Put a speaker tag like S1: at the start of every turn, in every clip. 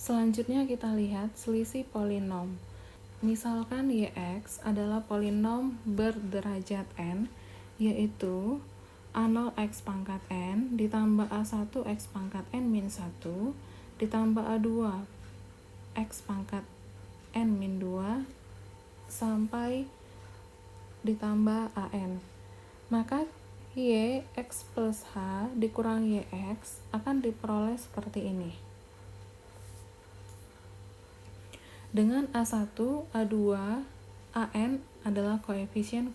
S1: Selanjutnya kita lihat selisih polinom. Misalkan YX adalah polinom berderajat N, yaitu A0X pangkat N ditambah A1X pangkat N min 1 ditambah A2 X pangkat N min 2 sampai ditambah AN. Maka YX plus H dikurang YX akan diperoleh seperti ini. Dengan A1, A2, AN adalah koefisien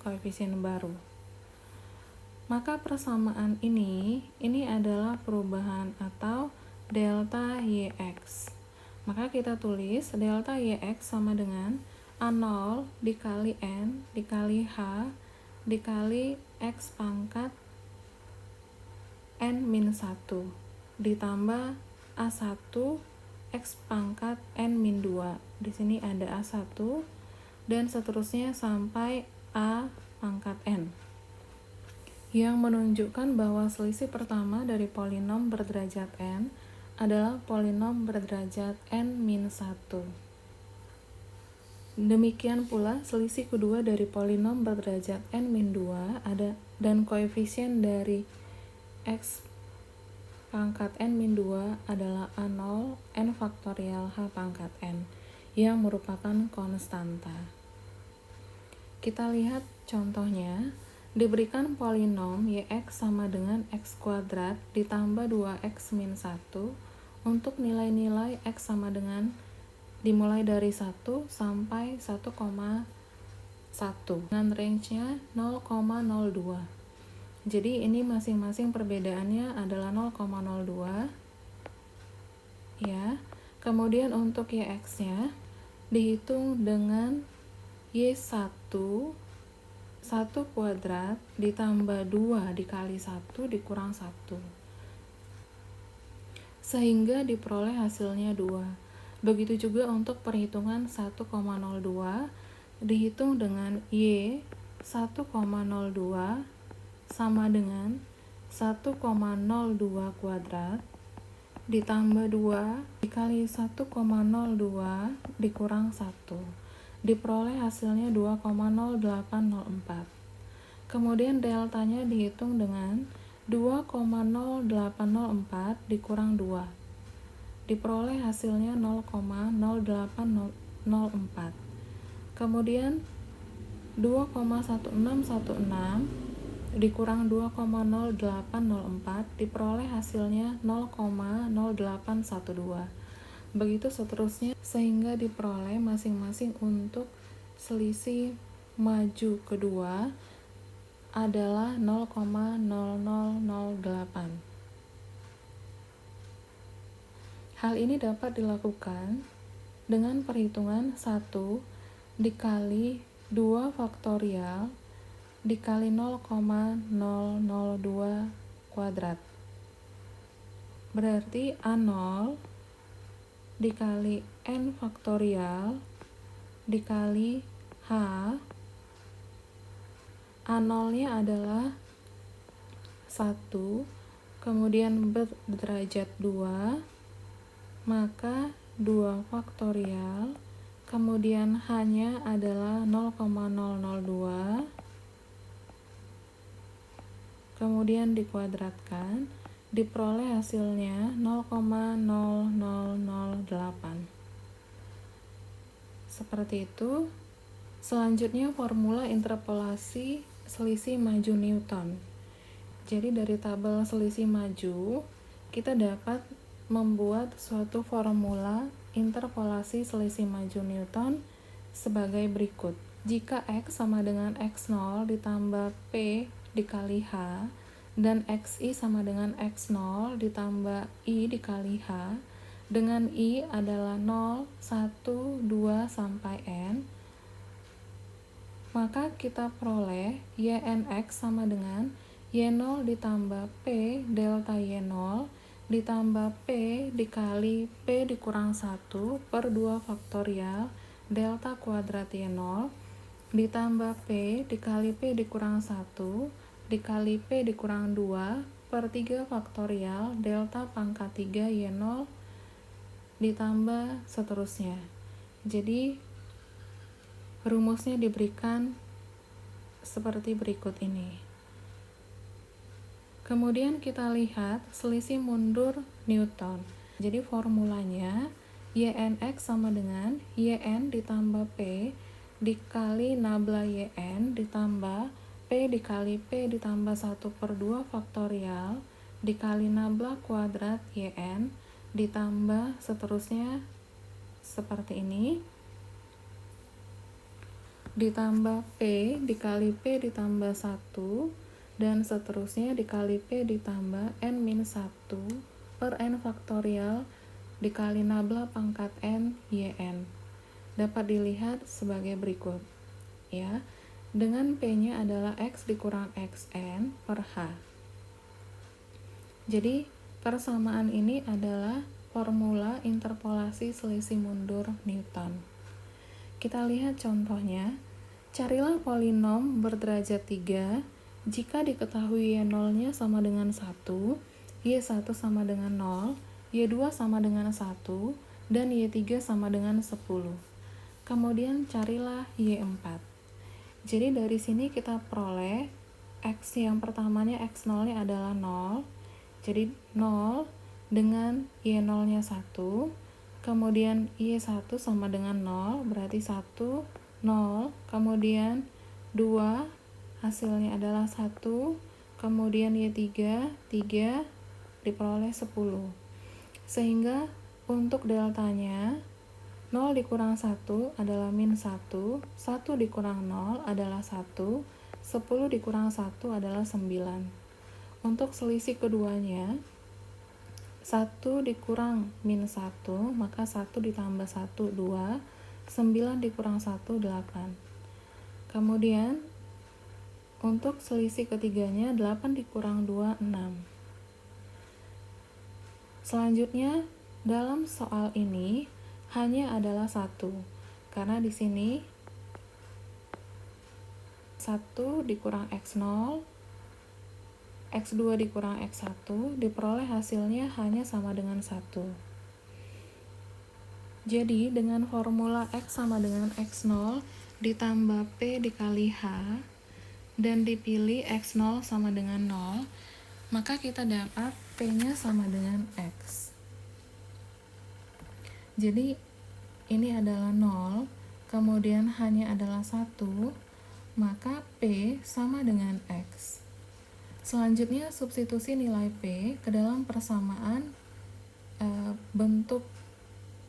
S1: baru. Maka persamaan ini adalah perubahan atau delta YX. Maka kita tulis delta YX sama dengan A0 dikali N dikali H dikali X pangkat N min 1 ditambah A1 X pangkat N min 2. Di sini ada A1 dan seterusnya sampai A pangkat N, yang menunjukkan bahwa selisih pertama dari polinom berderajat N adalah polinom berderajat N-1. Demikian pula selisih kedua dari polinom berderajat N-2 ada dan koefisien dari X pangkat N-2 adalah A0 N faktorial H pangkat N yang merupakan konstanta. Kita lihat contohnya. Diberikan polinom YX sama dengan X kuadrat ditambah 2X min 1 untuk nilai-nilai X sama dengan dimulai dari 1 sampai 1,1 dengan range-nya 0,02. Jadi ini masing-masing perbedaannya adalah 0,02 ya. Kemudian untuk YX-nya dihitung dengan Y1 1 kuadrat ditambah 2 dikali 1 dikurang 1 sehingga diperoleh hasilnya 2. Begitu juga untuk perhitungan 1,02 dihitung dengan Y 1,02 sama dengan 1,02 kuadrat ditambah 2 dikali 1,02 dikurang 1. Diperoleh hasilnya 2,0804. Kemudian deltanya dihitung dengan 2,0804 dikurang 2. Diperoleh hasilnya 0,0804. Kemudian 2,1616 dikurang 2,0804 diperoleh hasilnya 0,0812. Begitu seterusnya sehingga diperoleh masing-masing untuk selisih maju kedua adalah 0,0008. Hal ini dapat dilakukan dengan perhitungan 1 dikali 2 faktorial dikali 0,002 kuadrat. Berarti A0 dikali N faktorial dikali H. A0-nya adalah 1, kemudian berderajat 2, maka 2 faktorial, kemudian H-nya adalah 0,002, kemudian dikuadratkan, diperoleh hasilnya 0,0008. Seperti itu. Selanjutnya formula interpolasi selisih maju Newton. Jadi dari tabel selisih maju, kita dapat membuat suatu formula interpolasi selisih maju Newton sebagai berikut. Jika X sama dengan X0 ditambah P dikali H, dan XI sama dengan X0 ditambah I dikali H, dengan I adalah 0, 1, 2, sampai N, maka kita peroleh YNX sama dengan Y0 ditambah P delta Y0 ditambah P dikali P dikurang 1 per 2 faktorial delta kuadrat Y0 ditambah P dikali P dikurang 1 dikali P dikurang 2 per 3 faktorial delta pangkat 3 Y0 ditambah seterusnya. Jadi rumusnya diberikan seperti berikut ini. Kemudian kita lihat selisih mundur Newton. Jadi formulanya YNX sama dengan YN ditambah P dikali nabla YN ditambah P dikali P ditambah 1/2 faktorial dikali nabla kuadrat YN ditambah seterusnya seperti ini, ditambah P dikali P ditambah 1 dan seterusnya dikali P ditambah N-1 per N faktorial dikali nabla pangkat N YN. Dapat dilihat sebagai berikut ya, dengan P-nya adalah X dikurang XN per H. Jadi persamaan ini adalah formula interpolasi selisih mundur Newton. Kita lihat contohnya. Carilah polinom berderajat 3 jika diketahui Y0-nya sama dengan 1, Y1 sama dengan 0, Y2 sama dengan 1, dan Y3 sama dengan 10. Kemudian carilah Y4. Jadi dari sini kita peroleh X yang pertamanya X0-nya adalah 0. Jadi 0 dengan Y0-nya 1. Kemudian Y1 sama dengan 0, berarti 1, 0, kemudian 2, hasilnya adalah 1, kemudian Y3, 3, diperoleh 10. Sehingga untuk deltanya 0 dikurang 1 adalah min 1, 1 dikurang 0 adalah 1, 10 dikurang 1 adalah 9. Untuk selisih keduanya 1 dikurang min 1, maka 1 ditambah 1, 2, 9 dikurang 1, 8. Kemudian untuk selisih ketiganya 8 dikurang 2, 6. Selanjutnya dalam soal ini hanya adalah 1, karena di sini 1 dikurang X0, X2 dikurang X1, diperoleh hasilnya hanya sama dengan 1. Jadi dengan formula X sama dengan X0 ditambah P dikali H dan dipilih X0 sama dengan 0, maka kita dapat P-nya sama dengan X. Jadi ini adalah 0, kemudian hanya adalah 1, maka P sama dengan X. Selanjutnya substitusi nilai P ke dalam persamaan bentuk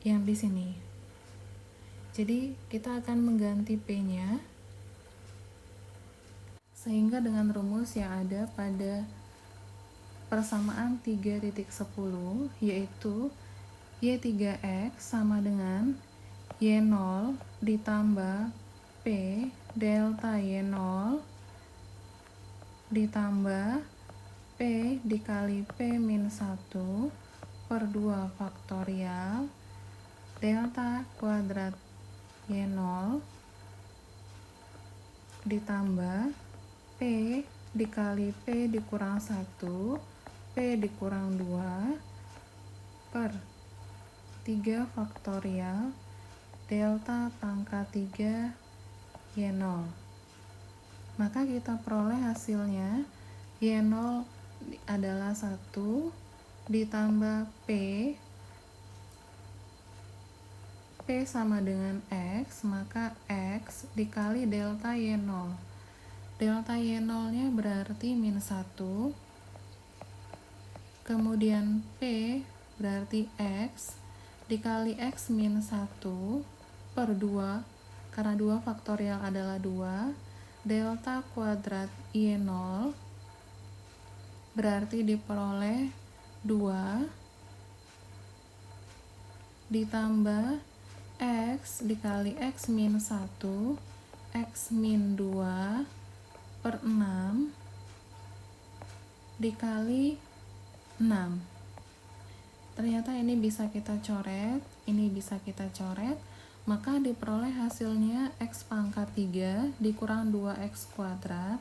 S1: yang di sini. Jadi kita akan mengganti P-nya sehingga dengan rumus yang ada pada persamaan 3.10 yaitu Y3X sama dengan Y0 ditambah P delta Y0 ditambah P dikali P min 1 per 2 faktorial delta kuadrat Y0 ditambah P dikali P dikurang 1 P dikurang 2 per 3 faktorial delta pangkat 3 Y0. Maka kita peroleh hasilnya Y0 adalah 1 ditambah P sama dengan X, maka X dikali delta Y0. Delta Y0 nya berarti min 1, kemudian P berarti X dikali X min 1 per 2, karena 2 faktorial adalah 2, delta kuadrat Y0 berarti diperoleh 2 ditambah X dikali X min 1 X min 2 per 6 dikali 6. Ternyata ini bisa kita coret, ini bisa kita coret, maka diperoleh hasilnya X pangkat 3 dikurang 2X kuadrat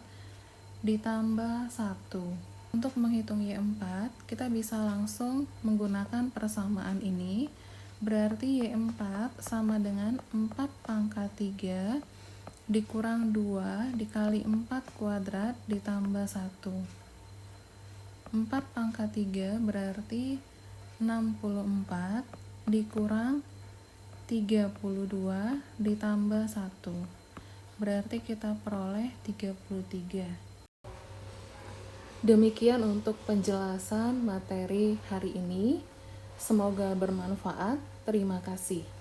S1: ditambah 1. Untuk menghitung Y4, kita bisa langsung menggunakan persamaan ini. Berarti Y4 sama dengan 4 pangkat 3 dikurang 2 dikali 4 kuadrat ditambah 1. 4 pangkat 3 berarti 64 dikurang 32 ditambah 1. Berarti kita peroleh 33. Demikian untuk penjelasan materi hari ini. Semoga bermanfaat. Terima kasih.